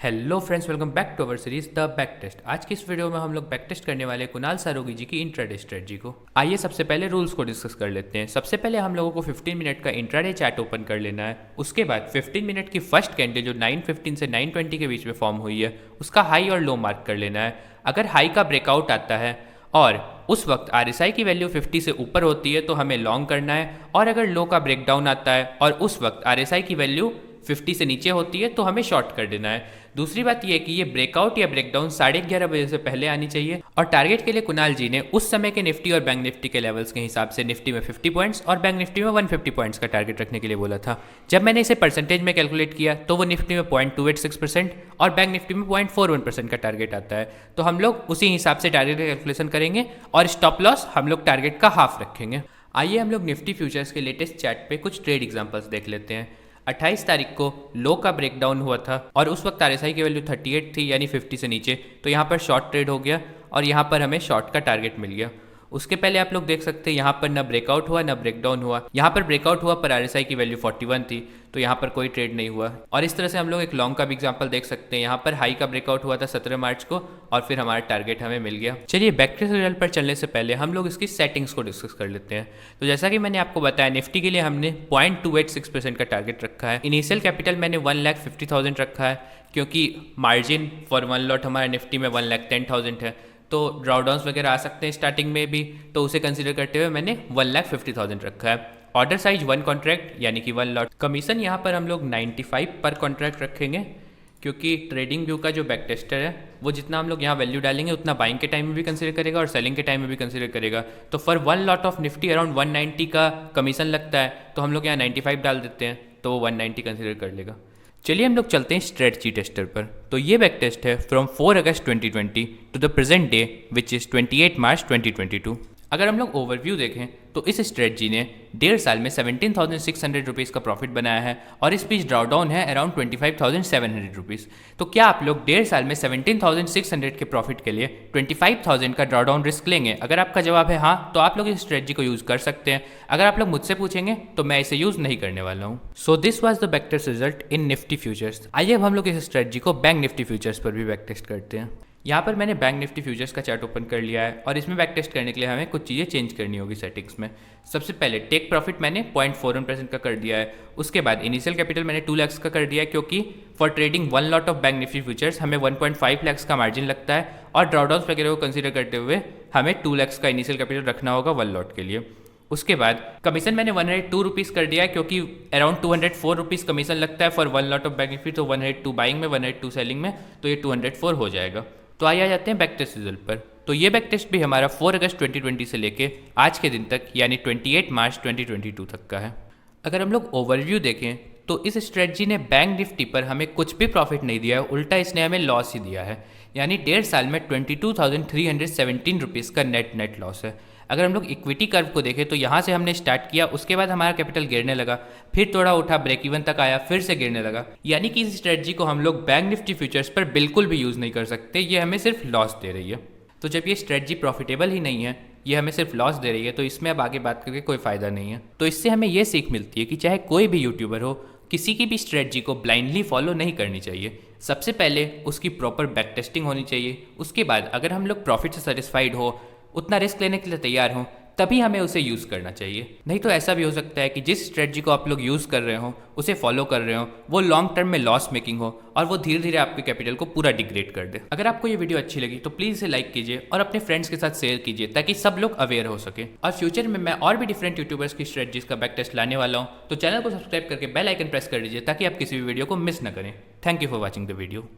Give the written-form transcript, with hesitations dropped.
Hello friends, welcome back to our series the back test. आज की इस video में हम लोग बैक टेस्ट करने वाले कुणाल सारोगी जी की इंट्राडे स्ट्रेटजी को। आइए सबसे पहले रूल्स को डिस्कस कर लेते हैं। सबसे पहले हम लोगों को 15 मिनट का इंट्राडे चैट ओपन कर लेना है। उसके बाद 15 मिनट की फर्स्ट कैंडल जो 9:15 से 9:20 के बीच में फॉर्म हुई है उसका हाई और लो मार्क कर लेना है। अगर हाई का ब्रेकआउट आता है और उस वक्त RSI की वैल्यू 50 से ऊपर होती है तो हमें लॉन्ग करना है, और अगर लो का ब्रेकडाउन आता है और उस वक्त RSI की वैल्यू 50 से नीचे होती है तो हमें शॉर्ट कर देना है। दूसरी बात यह कि ये ब्रेकआउट या ब्रेकडाउन 11:30 बजे से पहले आनी चाहिए। और टारगेट के लिए कुणाल जी ने उस समय के निफ्टी और बैंक निफ्टी के लेवल्स के हिसाब से निफ्टी में 50 पॉइंट्स और बैंक निफ्टी में 150 पॉइंट्स का टारगेट रखने के लिए बोला था। जब मैंने इसे परसेंटेज में कैलकुलेट किया तो वो निफ्टी में 0.286% और बैंक निफ्टी में 0.41% का टारगेट आता है। तो हम लोग उसी हिसाब से टारगेट का कैलकुलेशन करेंगे और स्टॉप लॉस हम लोग टारगेट का हाफ रखेंगे। आइए हम लोग निफ्टी फ्यूचर्स के लेटेस्ट चैट पे कुछ ट्रेड एग्जांपल्स देख लेते हैं। 28 तारीख को लो का ब्रेकडाउन हुआ था और उस वक्त RSI की वैल्यू 38 थी, यानी 50 से नीचे, तो यहाँ पर शॉर्ट ट्रेड हो गया और यहाँ पर हमें शॉर्ट का टारगेट मिल गया। उसके पहले आप लोग देख सकते हैं यहाँ पर ना ब्रेकआउट हुआ ना ब्रेकडाउन हुआ। यहाँ पर ब्रेकआउट हुआ पर RSI की वैल्यू 41 थी तो यहाँ पर कोई ट्रेड नहीं हुआ। और इस तरह से हम लोग एक लॉन्ग का भी एग्जांपल देख सकते हैं। यहाँ पर हाई का ब्रेकआउट हुआ था 17 मार्च को और फिर हमारा टारगेट हमें मिल गया। चलिए बैक टेस्ट रिजल्ट पर चलने से पहले हम लोग इसकी सेटिंग्स को डिस्कस कर लेते हैं। तो जैसा कि मैंने आपको बताया, निफ्टी के लिए हमने 0.286% का टारगेट रखा है। इनिशियल कैपिटल मैंने 1,50,000 रखा है क्योंकि मार्जिन फॉर वन लॉट हमारा निफ्टी में 1,10,000 है, तो ड्रॉडाउन्स वगैरह आ सकते हैं स्टार्टिंग में भी, तो उसे कंसीडर करते हुए मैंने 1,50,000 रखा है। ऑर्डर साइज 1 कॉन्ट्रैक्ट यानी कि 1 लॉट। कमीशन यहाँ पर हम लोग 95 पर कॉन्ट्रैक्ट रखेंगे क्योंकि ट्रेडिंग व्यू का जो बैक टेस्टर है वो जितना हम लोग यहाँ वैल्यू डालेंगे उतना बाइंग के टाइम में भी कंसीडर करेगा और सेलिंग के टाइम में भी कंसीडर करेगा। तो for 1 lot of Nifty around 190 का कमीशन लगता है, तो हम लोग यहाँ 95 डाल देते हैं तो वो 190 कंसीडर कर लेगा। चलिए हम लोग चलते हैं स्ट्रेटजी टेस्टर पर। तो ये बैक टेस्ट है from 4 August 2020 to the present day which is 28 March 2022। अगर हम लोग ओवरव्यू देखें तो इस स्ट्रेटजी ने 1.5 साल में 17,600 रुपीज़ का प्रॉफिट बनाया है और इस बीच ड्रॉडाउन है अराउंड 25,700 रुपीज़। तो क्या आप लोग 1.5 साल में 17,600 के प्रॉफिट के लिए 25,000 का ड्रॉडाउन रिस्क लेंगे? अगर आपका जवाब है हाँ तो आप लोग इस स्ट्रेटजी को यूज़ कर सकते हैं। अगर आप लोग मुझसे पूछेंगे तो मैं इसे यूज़ नहीं करने वाला हूँ। So this was the back test result in Nifty futures. आइए अब हम लोग इस स्ट्रेटजी को बैंक निफ्टी फ्यूचर्स पर भी बैक टेस्ट करते हैं। यहाँ पर मैंने बैंक निफ्टी फ्यूचर्स का चार्ट ओपन कर लिया है और इसमें बैक टेस्ट करने के लिए हमें कुछ चीज़ें चेंज करनी होगी सेटिंग्स में। सबसे पहले टेक प्रॉफिट मैंने 0.41% का कर दिया है। उसके बाद इनिशियल कैपिटल मैंने 2 लाख का कर दिया है क्योंकि for trading 1 lot of bank Nifty futures हमें 1.5 लाख का मार्जिन लगता है और ड्रॉडाउन्स वगैरह को कंसीडर करते हुए हमें 2 लाख का इनिशियल कैपिटल रखना होगा 1 लॉट के लिए। उसके बाद कमीशन मैंने 102 रुपीज़ कर दिया है क्योंकि अराउंड 204 रुपीज़ कमीशन लगता है for 1 lot of bank Nifty, तो 102 बाइंग में 102 सेलिंग में, तो ये 204 हो जाएगा। तो आइए आ जाते हैं बैक टेस्ट रिजल्ट पर। तो ये बैक टेस्ट भी हमारा 4 अगस्त 2020 से लेके आज के दिन तक यानी 28 मार्च 2022 तक का है। अगर हम लोग ओवरव्यू देखें तो इस स्ट्रेटजी ने बैंक निफ्टी पर हमें कुछ भी प्रॉफिट नहीं दिया है, उल्टा इसने हमें लॉस ही दिया है। यानी 1.5 साल में 22,317 रुपीज़ का नेट लॉस है। अगर हम लोग इक्विटी कर्व को देखें तो यहाँ से हमने स्टार्ट किया, उसके बाद हमारा कैपिटल गिरने लगा, फिर थोड़ा उठा, ब्रेक इवन तक आया, फिर से गिरने लगा। यानी कि इस स्ट्रेटजी को हम लोग बैंक निफ्टी फ्यूचर्स पर बिल्कुल भी यूज़ नहीं कर सकते, ये हमें सिर्फ लॉस दे रही है। तो जब ये स्ट्रेटजी प्रॉफिटेबल ही नहीं है, ये हमें सिर्फ लॉस दे रही है, तो इसमें अब आगे बात करके कोई फ़ायदा नहीं है। तो इससे हमें ये सीख मिलती है कि चाहे कोई भी यूट्यूबर हो, किसी की भी स्ट्रेटजी को ब्लाइंडली फॉलो नहीं करनी चाहिए। सबसे पहले उसकी प्रॉपर बैक टेस्टिंग होनी चाहिए। उसके बाद अगर हम लोग प्रॉफिट से सेटिस्फाइड हो, उतना रिस्क लेने के लिए तैयार हों, तभी हमें उसे यूज़ करना चाहिए। नहीं तो ऐसा भी हो सकता है कि जिस स्ट्रेटजी को आप लोग यूज़ कर रहे हो, उसे फॉलो कर रहे हो, वो लॉन्ग टर्म में लॉस मेकिंग हो और वो धीरे धीरे आपके कैपिटल को पूरा डिग्रेड कर दे। अगर आपको ये वीडियो अच्छी लगी तो प्लीज़ इसे लाइक कीजिए और अपने फ्रेंड्स के साथ शेयर कीजिए ताकि सब लोग अवेयर हो सके। और फ्यूचर में मैं और भी डिफरेंट यूट्यूबर्स की स्ट्रेटजीज का बैक टेस्ट लाने वाला हूँ, तो चैनल को सब्सक्राइब करके बेल आइकन प्रेस कर दीजिए ताकि आप किसी भी वीडियो को मिस न करें। Thank you for watching the video.